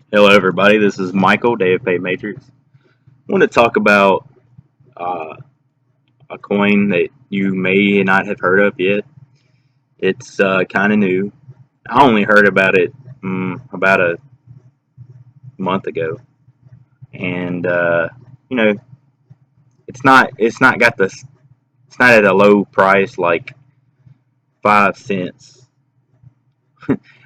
Hello, everybody. This is Michael, DFA Matrix. I want to talk about uh, a coin that you may not have heard of yet. It's kind of new. I only heard about it about a month ago, and you know, it's not got this. It's not at a low price like 5 cents.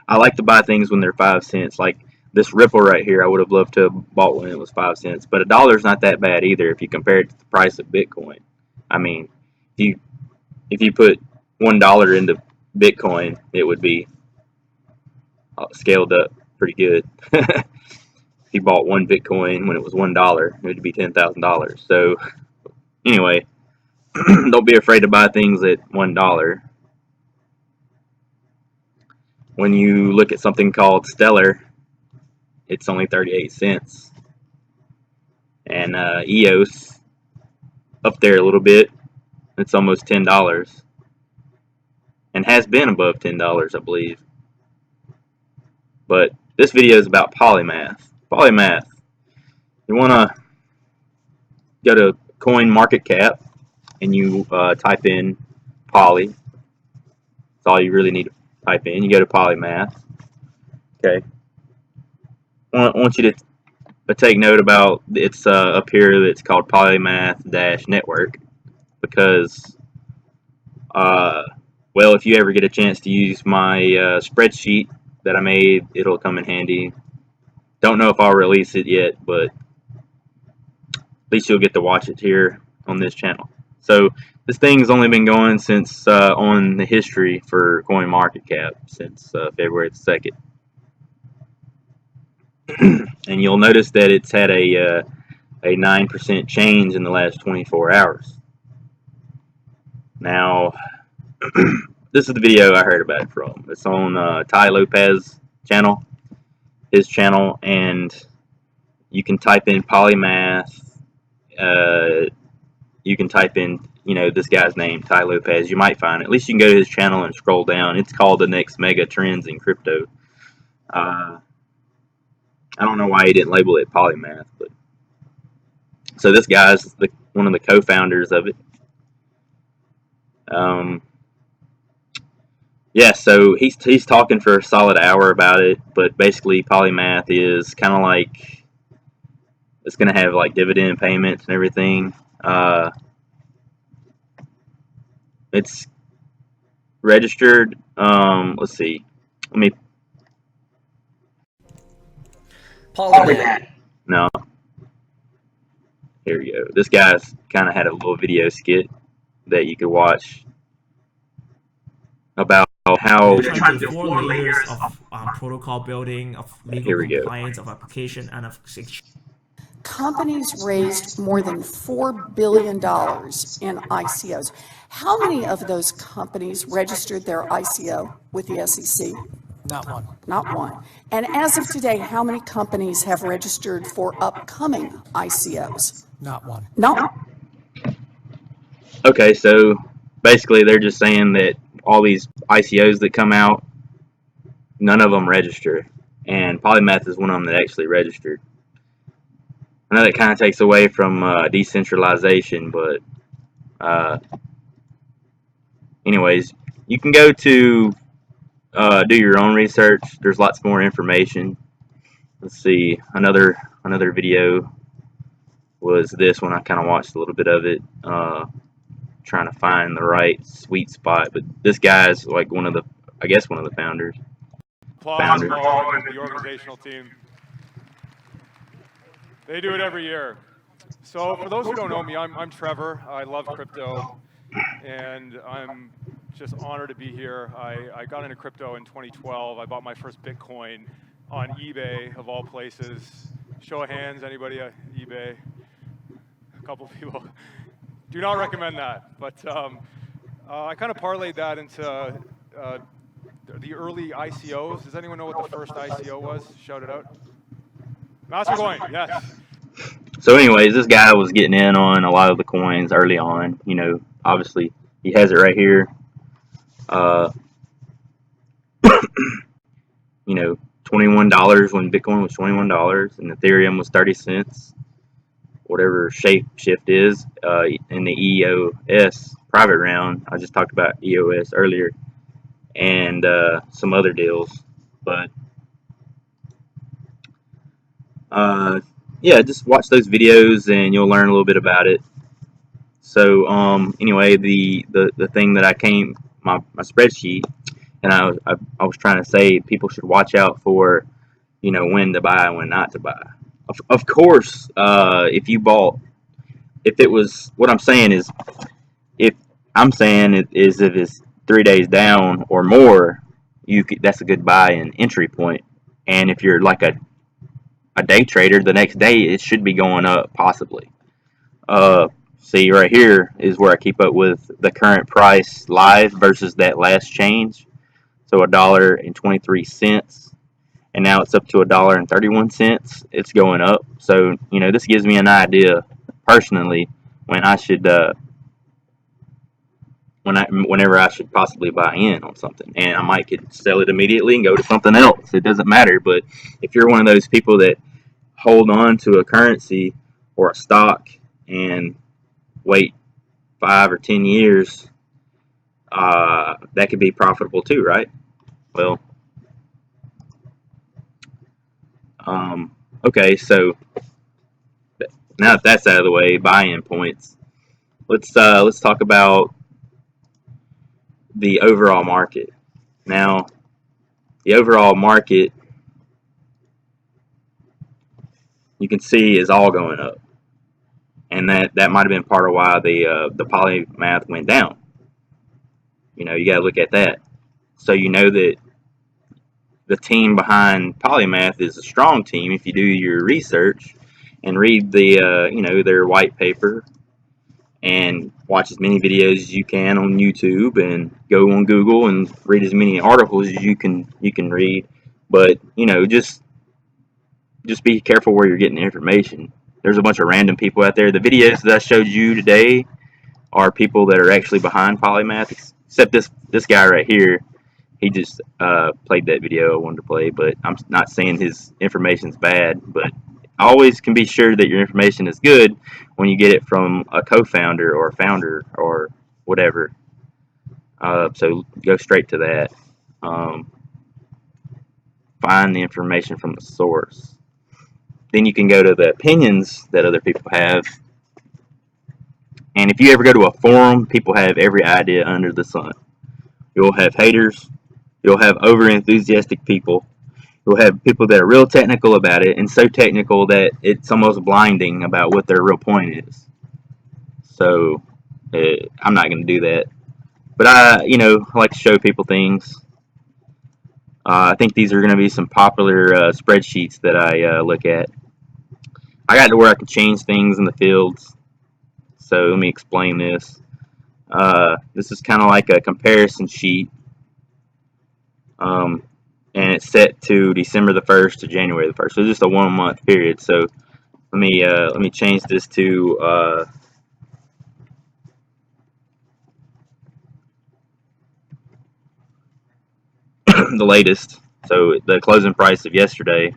I like to buy things when they're 5 cents. Like this Ripple right here, I would have loved to have bought when it was 5 cents. But $1's not that bad either if you compare it to the price of Bitcoin. I mean, if you put $1 into Bitcoin, it would be scaled up pretty good. If you bought one Bitcoin when it was $1, it would be $10,000. So anyway, don't be afraid to buy things at $1. When you look at something called Stellar, it's only 38 cents. And EOS up there a little bit. It's almost $10 and has been above $10, I believe. But this video is about PolyMath. PolyMath. You want to go to Coin Market Cap and you type in Poly. That's all you really need to type in. You go to PolyMath. Okay. I want you to take note about it's up here. It's called PolyMath-Network because well, if you ever get a chance to use my spreadsheet that I made, it'll come in handy. Don't know if I'll release it yet, but at least you'll get to watch it here on this channel. So this thing's only been going since on the history for CoinMarketCap since February 2nd. And you'll notice that it's had a 9% change in the last 24 hours. Now, this is the video I heard about it from. It's on Ty Lopez channel, his channel, and you can type in PolyMath. You can type in, this guy's name, Ty Lopez. You might find it. At least you can go to his channel and scroll down. It's called The Next Mega Trends in Crypto. I don't know why he didn't label it PolyMath, but so this guy's one of the co-founders of it. Yeah, so he's talking for a solid hour about it, but basically PolyMath is kind of like it's going to have like dividend payments and everything. It's registered. Let's see. Let me. PolyMath. No. Here we go. This guy's kind of had a little video skit that you could watch about how. We're trying to do 4 layers of protocol building, of legal compliance, of application, and of exchange. Companies raised more than $4 billion in ICOs. How many of those companies registered their ICO with the SEC? Not one. Not one. And as of today, how many companies have registered for upcoming ICOs? Not one. No. Okay, so basically they're just saying that all these ICOs that come out, none of them register. And PolyMath is one of them that actually registered. I know that kind of takes away from decentralization, but anyways, you can go to do your own research. There's lots more information. Let's see, another video was this one. I kind of watched a little bit of it, trying to find the right sweet spot. But this guy's like one of the founders. Applause for the organizational team. They do it every year. So for those who don't know me, I'm Trevor. I love crypto, and I'm just honored to be here. I got into crypto in 2012. I bought my first Bitcoin on eBay, of all places. Show of hands, anybody at eBay? A couple of people. Do not recommend that. But I kind of parlayed that into the early ICOs. Does anyone know what the first ICO was? Shout it out. Mastercoin, yes. So anyways, this guy was getting in on a lot of the coins early on. Obviously he has it right here. $21 when Bitcoin was $21 and Ethereum was 30 cents. Whatever shape shift is in the EOS private round. I just talked about EOS earlier, and some other deals. But yeah, just watch those videos and you'll learn a little bit about it. So anyway, the thing that I came my spreadsheet, and I was trying to say people should watch out for, when to buy and when not to buy. Of course, if you bought, if it was, what I'm saying is, if if it's 3 days down or more, that's a good buy and entry point. And if you're like a day trader, the next day it should be going up possibly. See right here is where I keep up with the current price live versus that last change. So $1.23, and now it's up to $1.31. It's going up. So this gives me an idea personally when I should whenever I should possibly buy in on something, and I might could sell it immediately and go to something else. It doesn't matter. But if you're one of those people that hold on to a currency or a stock and wait 5 or 10 years, that could be profitable too, right? Well, okay, so now that that's out of the way, buy-in points. Let's talk about the overall market. Now, the overall market, you can see, is all going up, and that might have been part of why the PolyMath went down. You got to look at that. So that the team behind PolyMath is a strong team if you do your research and read their white paper and watch as many videos as you can on YouTube and go on Google and read as many articles as you can read. But just be careful where you're getting the information. There's a bunch of random people out there. The videos that I showed you today are people that are actually behind PolyMath, except this guy right here. He just played that video I wanted to play, but I'm not saying his information's bad. But always can be sure that your information is good when you get it from a co-founder or a founder or whatever. So go straight to that. Find the information from the source. Then you can go to the opinions that other people have. And if you ever go to a forum, people have every idea under the sun. You'll have haters. You'll have over-enthusiastic people. You'll have people that are real technical about it, and so technical that it's almost blinding about what their real point is. So I'm not going to do that. But I like to show people things. I think these are going to be some popular spreadsheets that I look at. I got to where I can change things in the fields. So let me explain this. This is kind of like a comparison sheet. And it's set to December the 1st to January the 1st. So it's just a 1 month period. So let me change this to the latest. So the closing price of yesterday.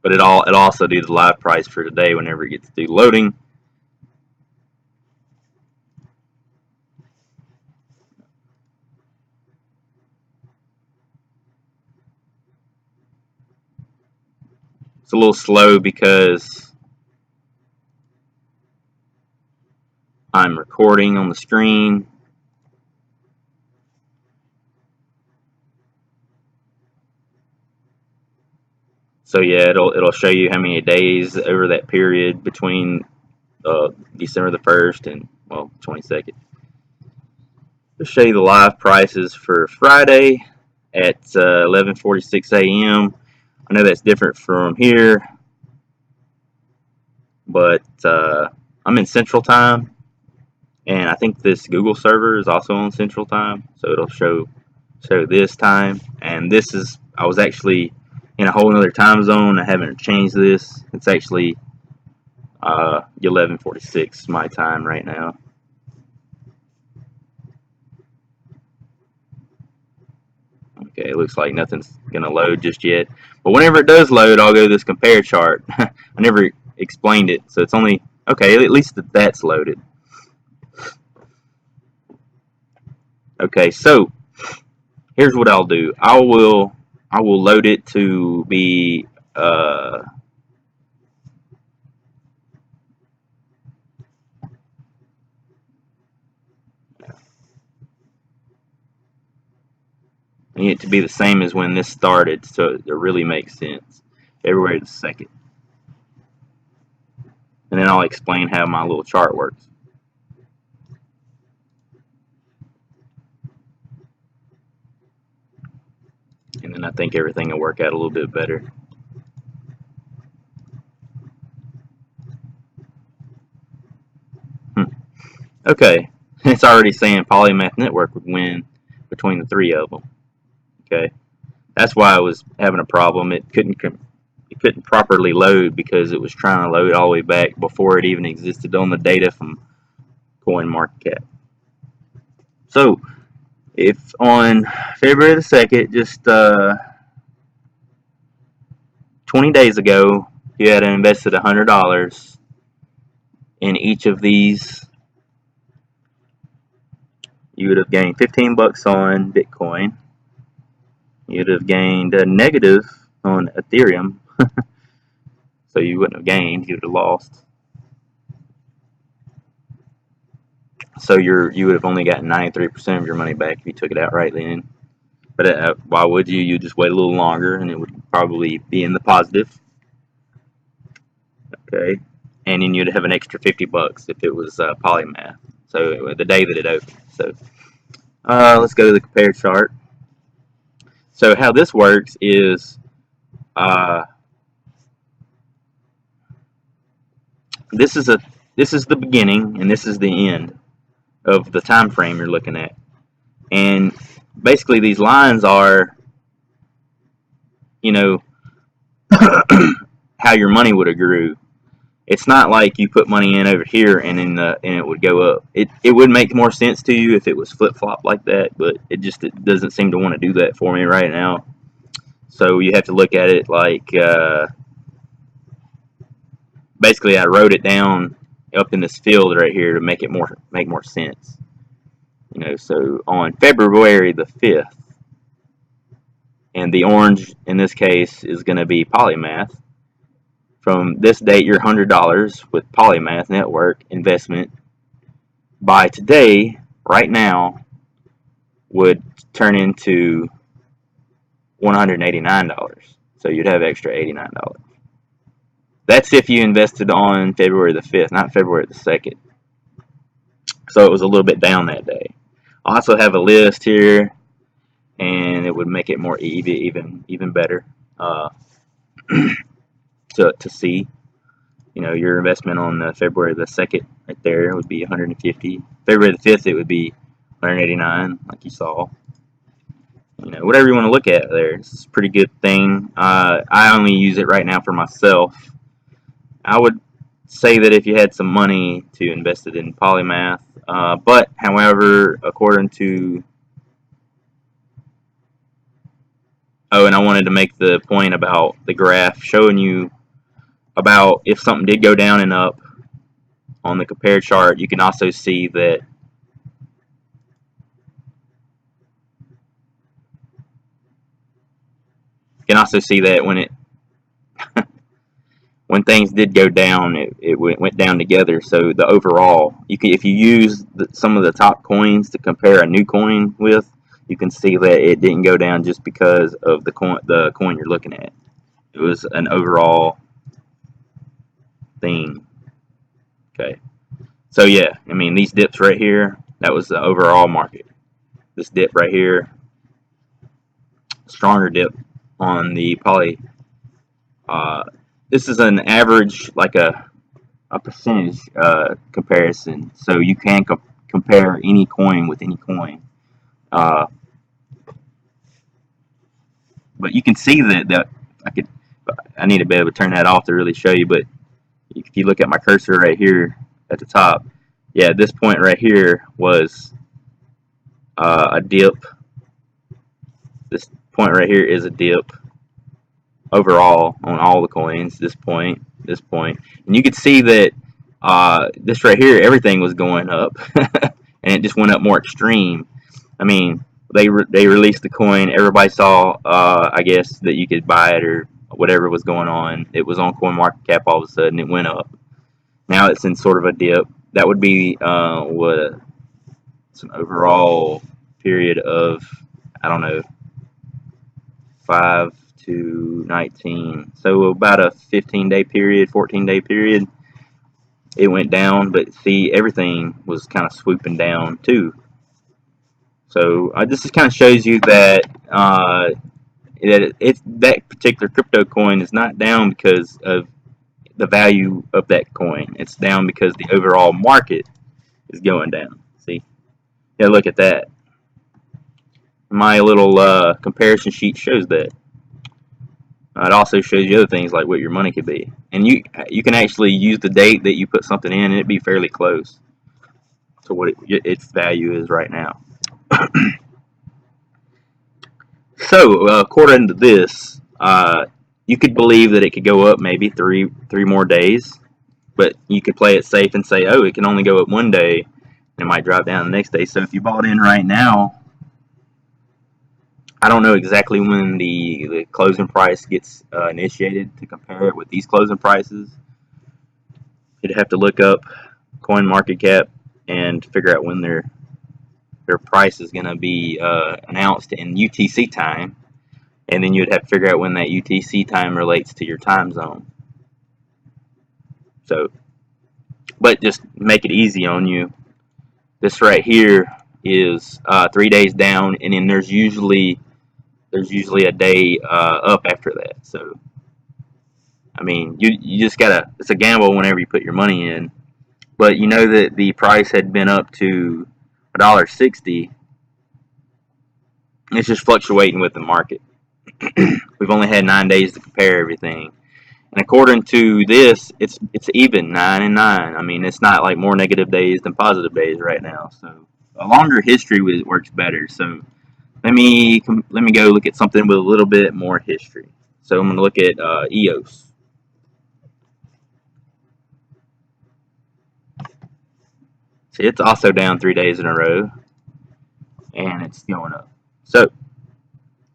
But it'll also do the live price for today whenever it gets to loading. It's a little slow because I'm recording on the screen. So yeah, it'll show you how many days over that period between December the 1st and 22nd. It'll show you the live prices for Friday at 11:46 a.m. I know that's different from here, but I'm in Central Time, and I think this Google server is also on Central Time, so it'll show this time. And this is, I was actually in a whole other time zone. I haven't changed this. It's actually 11:46 my time right now. Okay, it looks like nothing's going to load just yet. But whenever it does load, I'll go to this compare chart. I never explained it, so it's only, okay, at least that's loaded. Okay, so here's what I'll do. I will load it to be I need it to be the same as when this started, so it really makes sense. February the 2nd. And then I'll explain how my little chart works. And then I think everything will work out a little bit better. Okay, it's already saying PolyMath Network would win between the three of them. Okay, that's why I was having a problem. It couldn't properly load because it was trying to load all the way back before it even existed on the data from CoinMarketCap. So, if on February the 2nd, just 20 days ago, you had invested $100 in each of these, you would have gained 15 bucks on Bitcoin. You'd have gained a negative on Ethereum. So you wouldn't have gained, you would have lost. So you would have only gotten 93% of your money back if you took it out right then. But why would you? You just wait a little longer and it would probably be in the positive. Okay. And then you'd have an extra 50 bucks if it was PolyMath. So the day that it opened. So let's go to the compare chart. So how this works is this is the beginning and this is the end of the time frame you're looking at. And basically these lines are, you know, how your money would have grew. It's not like you put money in over here and then and it would go up. It would make more sense to you if it was flip-flop like that, but it doesn't seem to want to do that for me right now. So you have to look at it like basically I wrote it down up in this field right here to make more sense. You know, so on February the 5th, and the orange in this case is going to be PolyMath. From this date, your $100 with PolyMath Network investment by today, right now, would turn into $189. So you'd have extra $89. That's if you invested on February the 5th, not February the 2nd. So it was a little bit down that day. I also have a list here, and it would make it more even better to see. You know, your investment on February the 2nd right there would be 150. February the 5th, it would be 189, like you saw. You know, whatever you want to look at there. It's a pretty good thing. I only use it right now for myself. I would say that if you had some money to invest it in PolyMath, but however, according to and I wanted to make the point about the graph showing you about if something did go down and up on the compare chart, you can also see that when when things did go down, it went down together. So the overall, if you use some of the top coins to compare a new coin with, you can see that it didn't go down just because of the coin you're looking at. It was an overall thing. Okay. So yeah, I mean these dips right here, that was the overall market. This dip right here, stronger dip on the poly. This is an average, like a percentage comparison, so you can compare any coin with any coin. But you can see that I need to be able to turn that off to really show you. But if you look at my cursor right here at the top, yeah, this point right here was a dip this point right here is a dip overall on all the coins. This point, and you could see that this right here, everything was going up, and it just went up more extreme. I mean, they released the coin. Everybody saw, I guess, that you could buy it or whatever was going on. It was on CoinMarketCap all of a sudden. It went up. Now it's in sort of a dip. That would be it's an overall period of, I don't know, 5 to 19. So about a 15-day period, 14-day period. It went down, but see, everything was kind of swooping down too. So this just kind of shows you that that particular crypto coin is not down because of the value of that coin. It's down because the overall market is going down. See, yeah, look at that. My little comparison sheet shows that. It also shows you other things like what your money could be, and you can actually use the date that you put something in, and it'd be fairly close to what its value is right now. So, according to this, you could believe that it could go up maybe three more days, but you could play it safe and say, oh, it can only go up one day, and it might drop down the next day. So if you bought in right now, I don't know exactly when the closing price gets initiated to compare it with these closing prices. You'd have to look up CoinMarketCap and figure out when their price is going to be announced in UTC time, and then you'd have to figure out when that UTC time relates to your time zone. So, but just make it easy on you. This right here is 3 days down, and then there's usually a day up after that. So, I mean, you just gotta. It's a gamble whenever you put your money in. But you know that the price had been up to $1.60. It's just fluctuating with the market. We've only had 9 days to compare everything, and according to this, it's even 9 and 9. I mean, it's not like more negative days than positive days right now. So a longer history works better. So let me go look at something with a little bit more history. So I'm going to look at EOS. See, it's also down 3 days in a row, and it's going up. So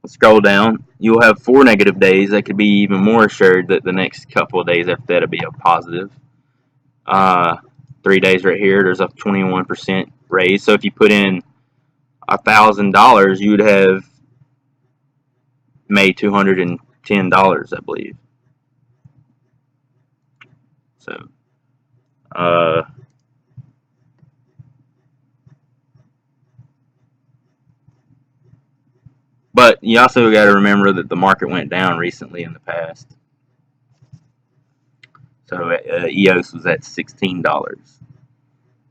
let's scroll down. You'll have 4 negative days. That could be even more assured that the next couple of days after that will be a positive. 3 days right here, there's a 21% raise. So if you put in $1,000, you would have made $210, I believe. So, but you also got to remember that the market went down recently in the past. So EOS was at $16.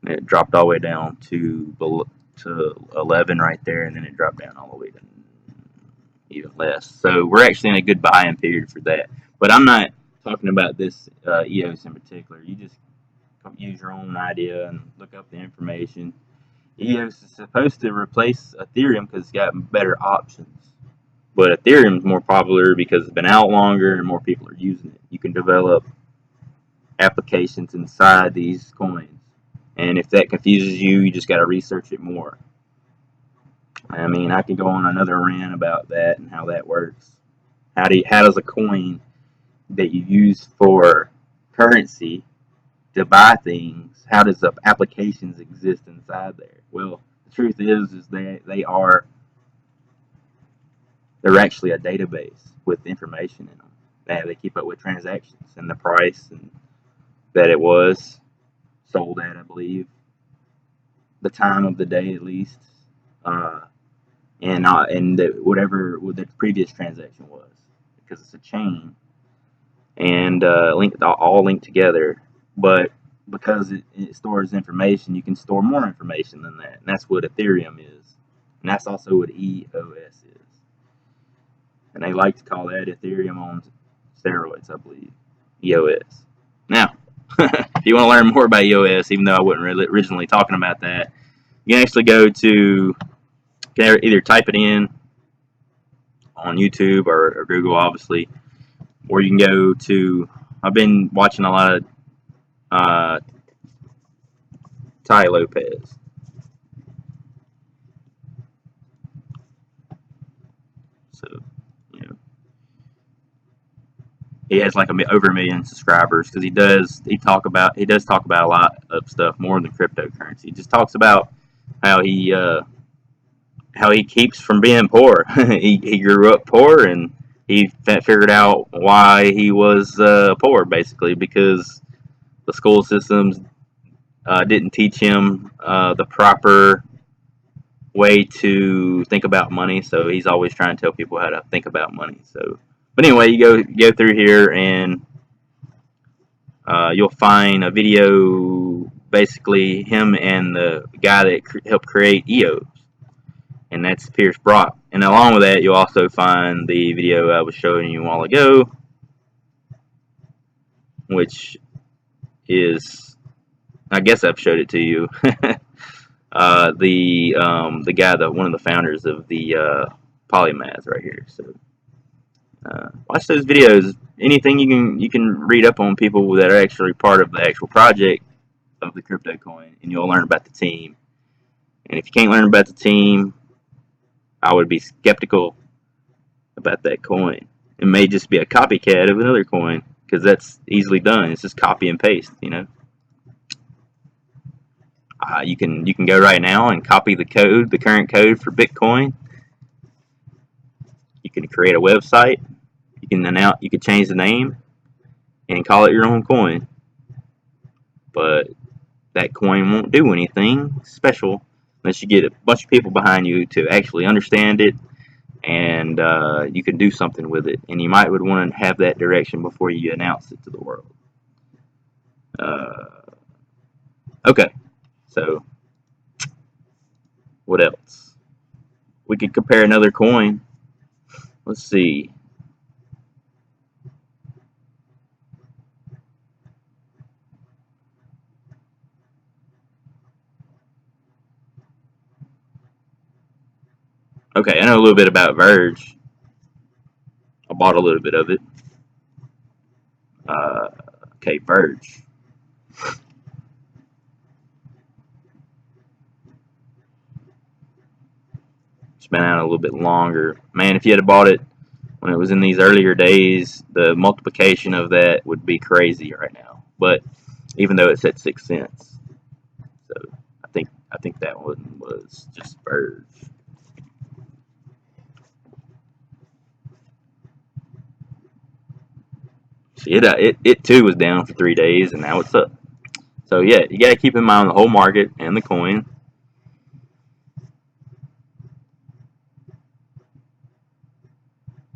And it dropped all the way down to 11 right there, and then it dropped down all the way to even less. So we're actually in a good buying period for that. But I'm not talking about this EOS in particular. You just use your own idea and look up the information. EOS is supposed to replace Ethereum because it's got better options. But Ethereum is more popular because it's been out longer and more people are using it. You can develop applications inside these coins. And if that confuses you, you just got to research it more. I mean, I can go on another rant about that and how that works. How does a coin that you use for currency to buy things, how does the applications exist inside there? Well, the truth is they're actually a database with information in them. They keep up with transactions and the price and that it was sold at, I believe, the time of the day at least, and whatever the previous transaction was, because it's a chain and all linked together. But because it stores information, you can store more information than that, and that's what Ethereum is, and that's also what EOS is, and they like to call that Ethereum on steroids, I believe. EOS. Now, if you want to learn more about EOS, even though I wasn't really originally talking about that, you can actually go to, you can either type it in on YouTube or Google, obviously, or you can go to. I've been watching a lot of Ty Lopez. So, you know, he has like over 1 million subscribers because he does talk about a lot of stuff more than cryptocurrency. He just talks about how he keeps from being poor. he grew up poor, and he figured out why he was poor, basically because the school systems didn't teach him the proper way to think about money. So he's always trying to tell people how to think about money. So, but anyway, you go through here and you'll find a video, basically him and the guy that helped create EOS, and that's Pierce Brock. And along with that, you'll also find the video I was showing you a while ago, which is, I guess I've showed it to you. The guy, one of the founders of the PolyMath right here. So watch those videos. Anything you can read up on people that are actually part of the actual project of the crypto coin, and you'll learn about the team. And if you can't learn about the team, I would be skeptical about that coin. It may just be a copycat of another coin, because that's easily done. It's just copy and paste, you know. You can go right now and copy the current code for Bitcoin. You can create a website. You can change the name and call it your own coin. But that coin won't do anything special unless you get a bunch of people behind you to actually understand it, and you can do something with it. And you might would want to have that direction before you announce it to the world. Okay, so what else? We could compare another coin. Let's see. Okay, I know a little bit about Verge. I bought a little bit of it. Okay, Verge. It's been out a little bit longer. Man, if you had bought it when it was in these earlier days, the multiplication of that would be crazy right now. But even though it's at 6 cents, so I think that one was just Verge. See, it too was down for 3 days, and now it's up. So yeah, you got to keep in mind the whole market and the coin.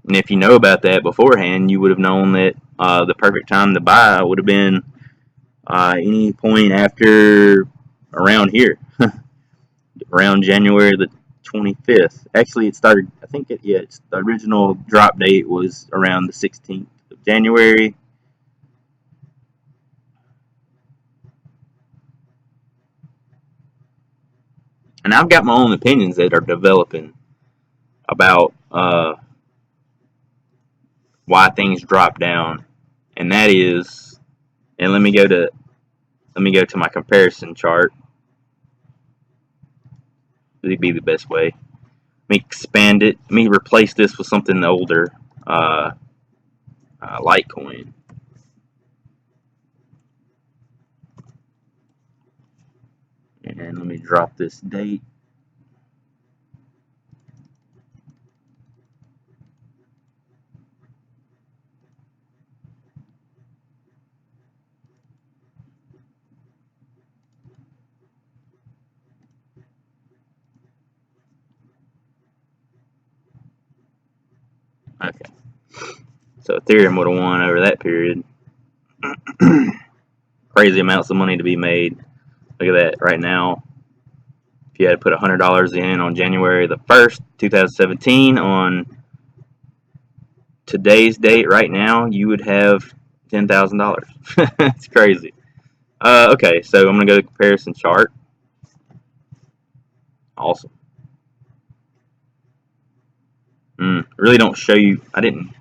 And if you know about that beforehand, you would have known that the perfect time to buy would have been any point after around here, around January the 25th. Actually, it started, I think, the original drop date was around the 16th of January. And I've got my own opinions that are developing about why things drop down, and that is, and let me go to my comparison chart. It'd be the best way. Let me expand it. Let me replace this with something older, Litecoin. And let me drop this date. Okay. So Ethereum would have won over that period. Crazy amounts of money to be made. Look at that right now. If you had to put $100 in on January the 1st, 2017, on today's date right now, you would have $10,000. It's crazy. Okay, so I'm going to go to comparison chart. Awesome. Really don't show you. I didn't.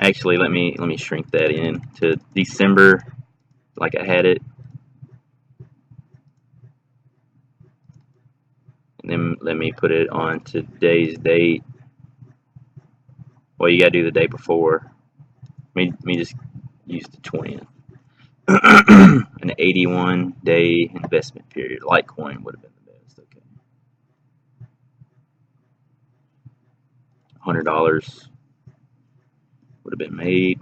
Actually, let me shrink that in to December, like I had it, and then let me put it on today's date. Well, you gotta do the day before. Let me just use the 20th. An 81-day investment period. Litecoin would have been the best. Okay. $100 would have been made.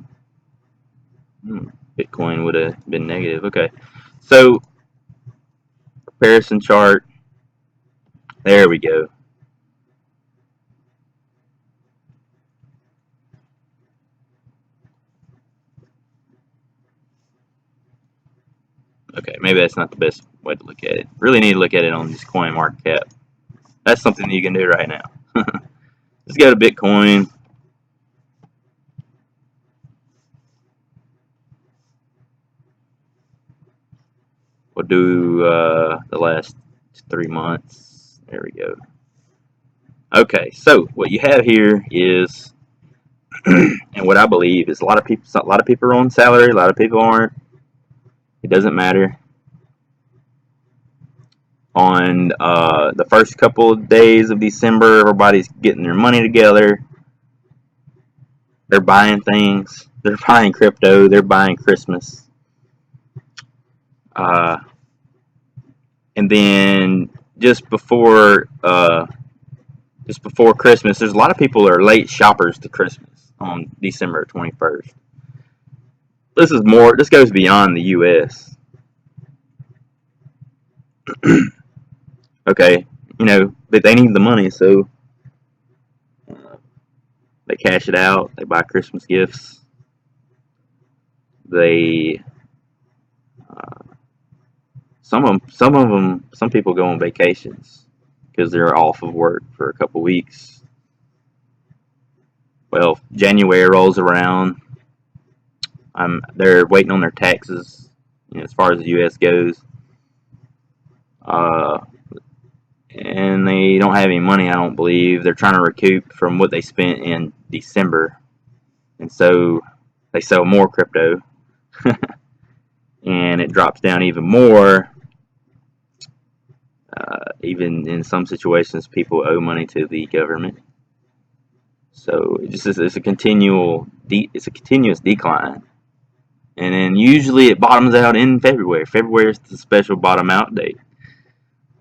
Bitcoin would have been negative. Okay. So, comparison chart. There we go. Okay, maybe that's not the best way to look at it. Really need to look at it on just coin market cap. That's something that you can do right now. Just go to Bitcoin. We'll do the last 3 months. There we go. Okay, so what you have here is, and what I believe is a lot of people are on salary, a lot of people aren't. It doesn't matter. On the first couple of days of December, everybody's getting their money together. They're buying things. They're buying crypto. They're buying Christmas. And then just before Christmas, there's a lot of people that are late shoppers to Christmas on December 21st. This goes beyond the U.S. Okay, but they need the money, so they cash it out. They buy Christmas gifts. They some people go on vacations because they're off of work for a couple weeks. Well, January rolls around. They're waiting on their taxes, as far as the U.S. goes. And they don't have any money, I don't believe. They're trying to recoup from what they spent in December. And so they sell more crypto. And it drops down even more. Even in some situations, people owe money to the government. So it's a continuous decline. And then usually it bottoms out in February. February is the special bottom out date.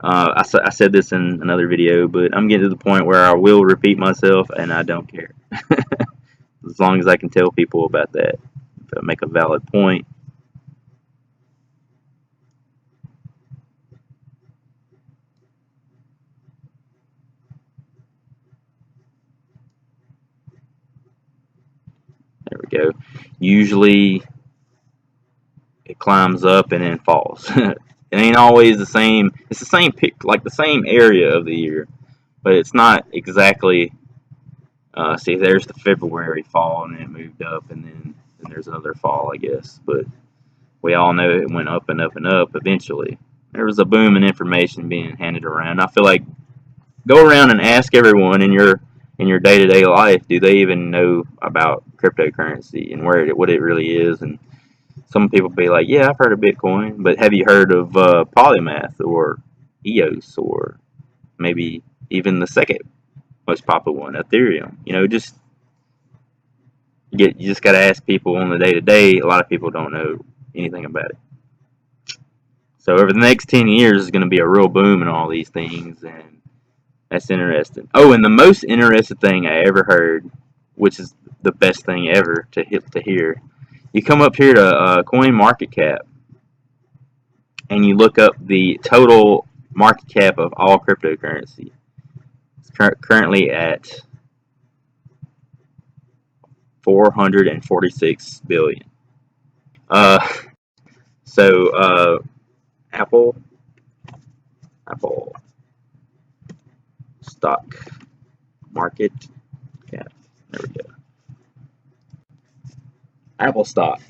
I said this in another video, but I'm getting to the point where I will repeat myself, and I don't care. As long as I can tell people about that, if I make a valid point. There we go. Usually it climbs up and then falls. It ain't always the same. It's the same like the same area of the year, but it's not exactly. See, there's the February fall, and then it moved up, and then there's another fall, I guess. But we all know it went up and up and up eventually. There was a boom in information being handed around. I feel like go around and ask everyone in your day-to-day life, do they even know about cryptocurrency and what it really is? And some people be like, yeah, I've heard of Bitcoin, but have you heard of PolyMath or EOS or maybe even the second most popular one, Ethereum? You just got to ask people on the day-to-day. A lot of people don't know anything about it. So over the next 10 years is going to be a real boom in all these things, and that's interesting. Oh, and the most interesting thing I ever heard, which is the best thing ever to hear, you come up here to coin market cap, and you look up the total market cap of all cryptocurrency. It's currently at 446 billion. So Apple stock market cap. There we go. Apple stock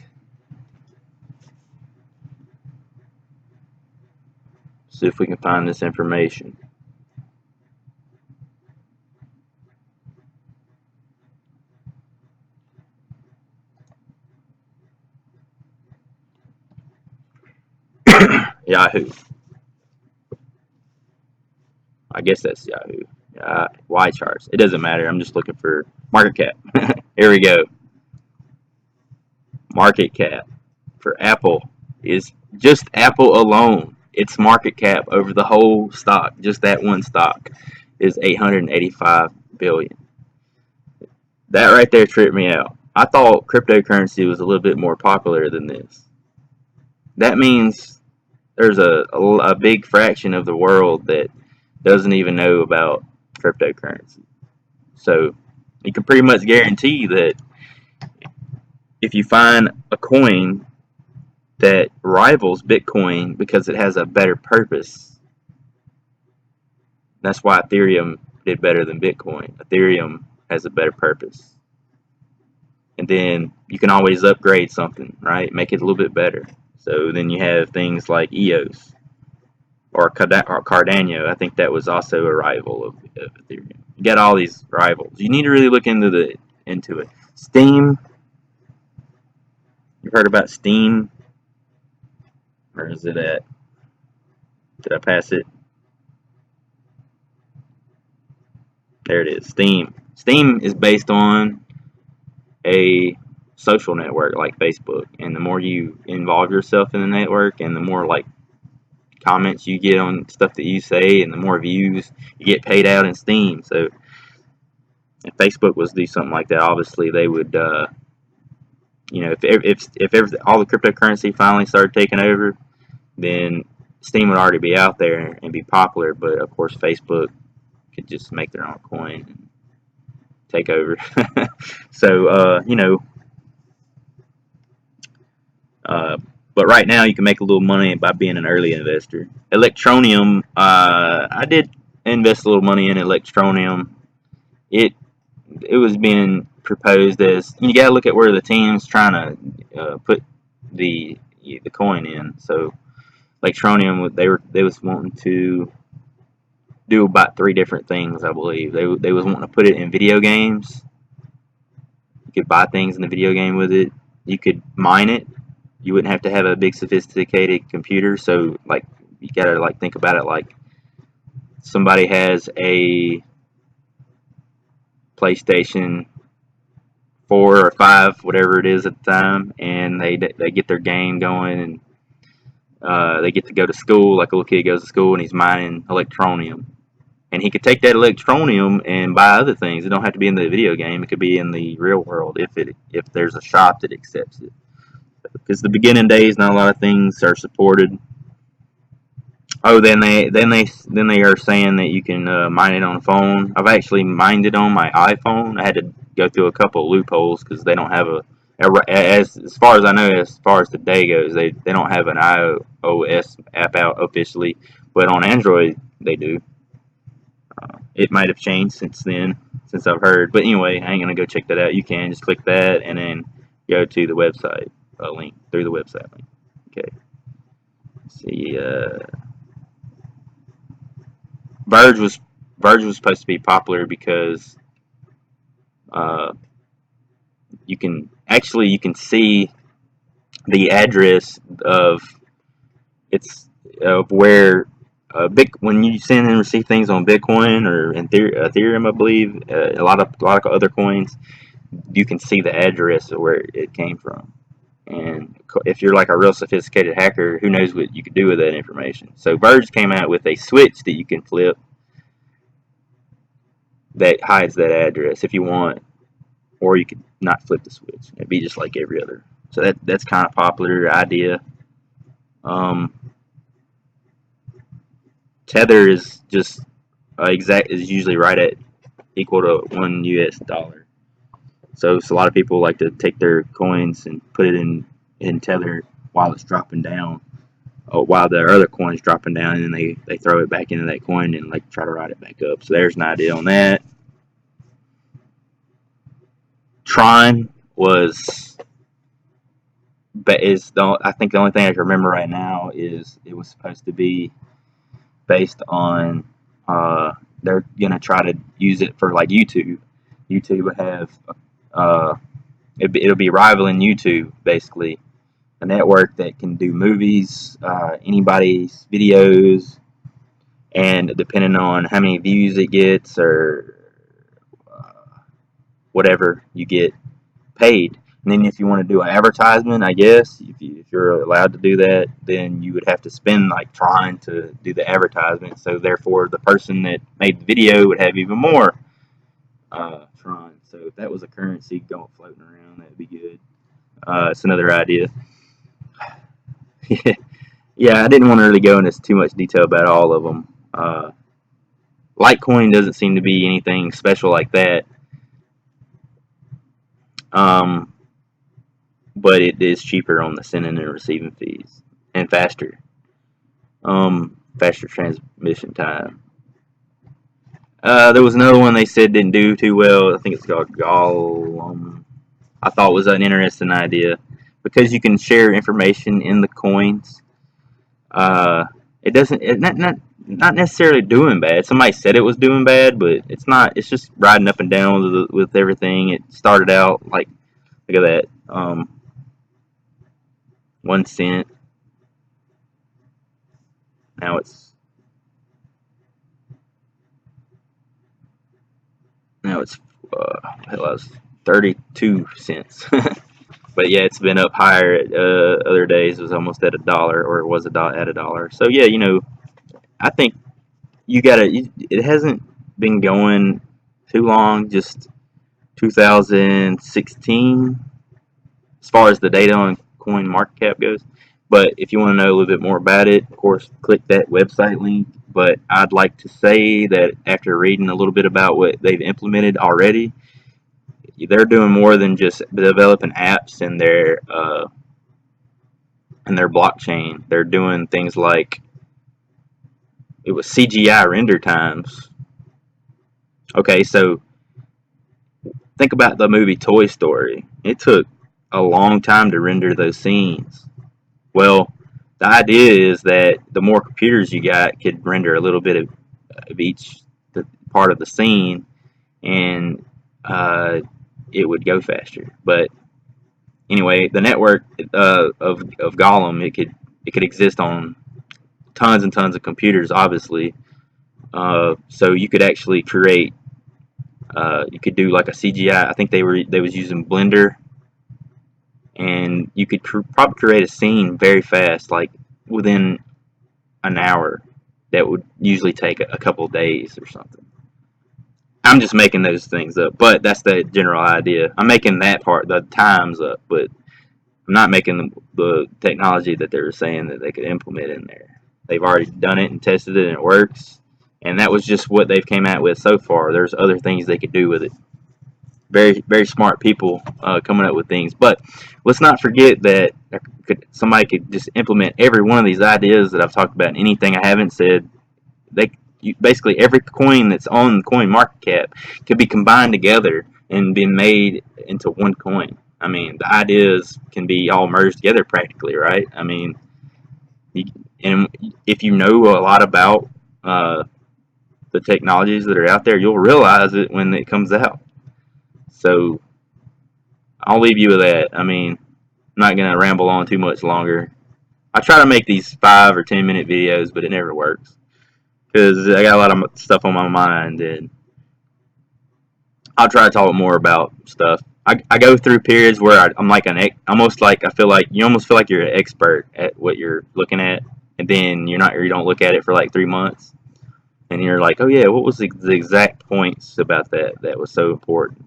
See if we can find this information. Yahoo. I guess that's Yahoo. Y charts. It doesn't matter. I'm just looking for market cap. Here we go. Market cap for Apple is just Apple alone. Its market cap over the whole stock, just that one stock, is 885 billion. That right there tripped me out. I thought cryptocurrency was a little bit more popular than this. That means there's a big fraction of the world that doesn't even know about cryptocurrency. So you can pretty much guarantee that if you find a coin that rivals Bitcoin because it has a better purpose, that's why Ethereum did better than Bitcoin. Ethereum has a better purpose. And then you can always upgrade something, right? Make it a little bit better. So then you have things like EOS or Cardano. I think that was also a rival of Ethereum. You got all these rivals. You need to really look into it. Steam. You've heard about Steam? Where is it at? Did I pass it? There it is. Steam. Steam is based on a social network like Facebook, and the more you involve yourself in the network, and the more like comments you get on stuff that you say, and the more views you get paid out in Steam. So if Facebook was to do something like that, obviously they would, if all the cryptocurrency finally started taking over, then Steam would already be out there and be popular. But of course, Facebook could just make their own coin and take over. So but right now you can make a little money by being an early investor. Electroneum, I did invest a little money in Electroneum. It was being proposed as, you gotta look at where the team's trying to put the coin in. So Electroneum, they was wanting to do about 3 different things, I believe. They was wanting to put it in video games. You could buy things in the video game with it. You could mine it. You wouldn't have to have a big sophisticated computer. So like, you gotta like think about it like somebody has a PlayStation 4 or 5, whatever it is at the time, and they get their game going, and they get to go to school. Like a little kid goes to school and he's mining Electroneum, and he could take that Electroneum and buy other things. It don't have to be in the video game. It could be in the real world if there's a shop that accepts it. Because the beginning days, not a lot of things are supported. Oh, then they are saying that you can mine it on a phone. I've actually mined it on my iPhone. I had to go through a couple of loopholes because they don't have as far as I know, as far as today goes, they don't have an iOS app out officially, but on Android they do. It might have changed since then, since I've heard. But anyway, I ain't gonna go check that out. You can just click that and then go to the website link through the website link. Okay. Let's see. Verge was supposed to be popular because you can see the address of where when you send and receive things on Bitcoin or Ethereum, I believe, a lot of other coins, you can see the address of where it came from. And if you're like a real sophisticated hacker, who knows what you could do with that information. So Verge came out with a switch that you can flip that hides that address if you want, or you could not flip the switch. It'd be just like every other. So that's kind of popular idea. Tether is just is usually right at equal to $1 US. So a lot of people like to take their coins and put it in Tether while it's dropping down, or while the other coin's dropping down, and then they throw it back into that coin and like try to ride it back up. So there's an idea on that. Tron I think the only thing I can remember right now is it was supposed to be based on they're gonna try to use it for like YouTube. YouTube would have it'll be rivaling YouTube basically, a network that can do movies, anybody's videos, and depending on how many views it gets or whatever, you get paid. And then if you want to do an advertisement, I guess if you're allowed to do that, then you would have to spend like trying to do the advertisement. So therefore, the person that made the video would have even more trying. So if that was a currency going floating around, that'd be good. It's another idea. Yeah, I didn't want to really go into too much detail about all of them. Litecoin doesn't seem to be anything special like that. But it is cheaper on the sending and receiving fees and faster. Faster transmission time. There was another one they said didn't do too well. I think it's called Golem. I thought was an interesting idea because you can share information in the coins. It doesn't. Not necessarily doing bad. Somebody said it was doing bad, but it's not. It's just riding up and down with everything. It started out like, look at that. 1 cent. Now it's 32 cents. But yeah, it's been up higher. Other days it was almost at $1, or it was at $1. So yeah, I think you gotta. It hasn't been going too long. Just 2016, as far as the data on CoinMarketCap goes. But if you want to know a little bit more about it, of course, click that website link. But I'd like to say that after reading a little bit about what they've implemented already, they're doing more than just developing apps in their blockchain. They're doing things like, it was CGI render times. Okay, so think about the movie Toy Story. It took a long time to render those scenes. Well, the idea is that the more computers you got could render a little bit of each part of the scene, and it would go faster. But anyway, the network of Golem, it could exist on tons and tons of computers, obviously. So you could actually create. You could do like a CGI. I think they was using Blender. And you could probably create a scene very fast, like within an hour. That would usually take a couple days or something. I'm just making those things up, but that's the general idea. I'm making that part, the times up, but I'm not making the technology that they were saying that they could implement in there. They've already done it and tested it, and it works. And that was just what they've came out with so far. There's other things they could do with it. Very, very smart people coming up with things. But let's not forget that somebody could just implement every one of these ideas that I've talked about. And anything I haven't said, basically every coin that's on CoinMarketCap can be combined together and be made into one coin. I mean, the ideas can be all merged together practically, right? I mean, and if you know a lot about the technologies that are out there, you'll realize it when it comes out. So I'll leave you with that. I mean, I'm not going to ramble on too much longer. I try to make these 5 or 10 minute videos, but it never works because I got a lot of stuff on my mind, and I'll try to talk more about stuff. I go through periods where I'm like almost like I feel like you almost feel like you're an expert at what you're looking at, and then you don't look at it for like 3 months, and you're like, oh yeah, what was the exact points about that was so important?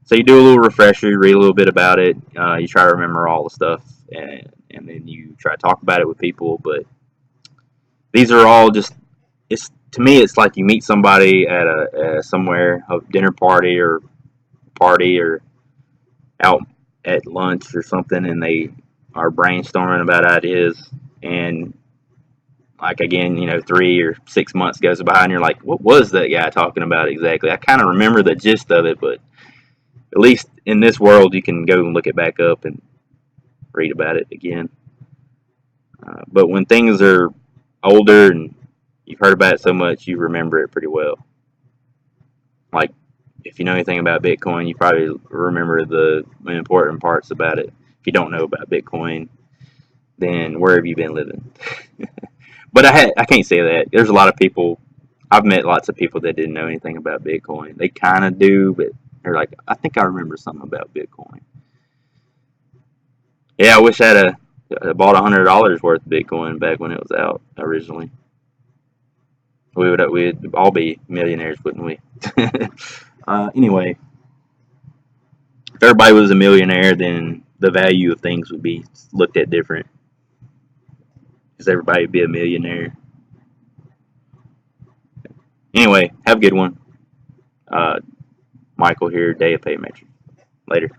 So you do a little refresher, you read a little bit about it, you try to remember all the stuff, and then you try to talk about it with people. But these are all just, to me, it's like you meet somebody at somewhere, a dinner party or out at lunch or something, and they are brainstorming about ideas, and like again, 3 or 6 months goes by, and you're like, what was that guy talking about exactly? I kind of remember the gist of it, but at least in this world, you can go and look it back up and read about it again. But when things are older and you've heard about it so much, you remember it pretty well. Like, if you know anything about Bitcoin, you probably remember the important parts about it. If you don't know about Bitcoin, then where have you been living? But I can't say that. There's a lot of people. I've met lots of people that didn't know anything about Bitcoin. They kind of do, but they're like, I think I remember something about Bitcoin. Yeah, I wish I had bought $100 worth of Bitcoin back when it was out originally. We'd all be millionaires, wouldn't we? Anyway, if everybody was a millionaire, then the value of things would be looked at different. Because everybody would be a millionaire. Anyway, have a good one. Michael here, Day of Pay Matrix. Later.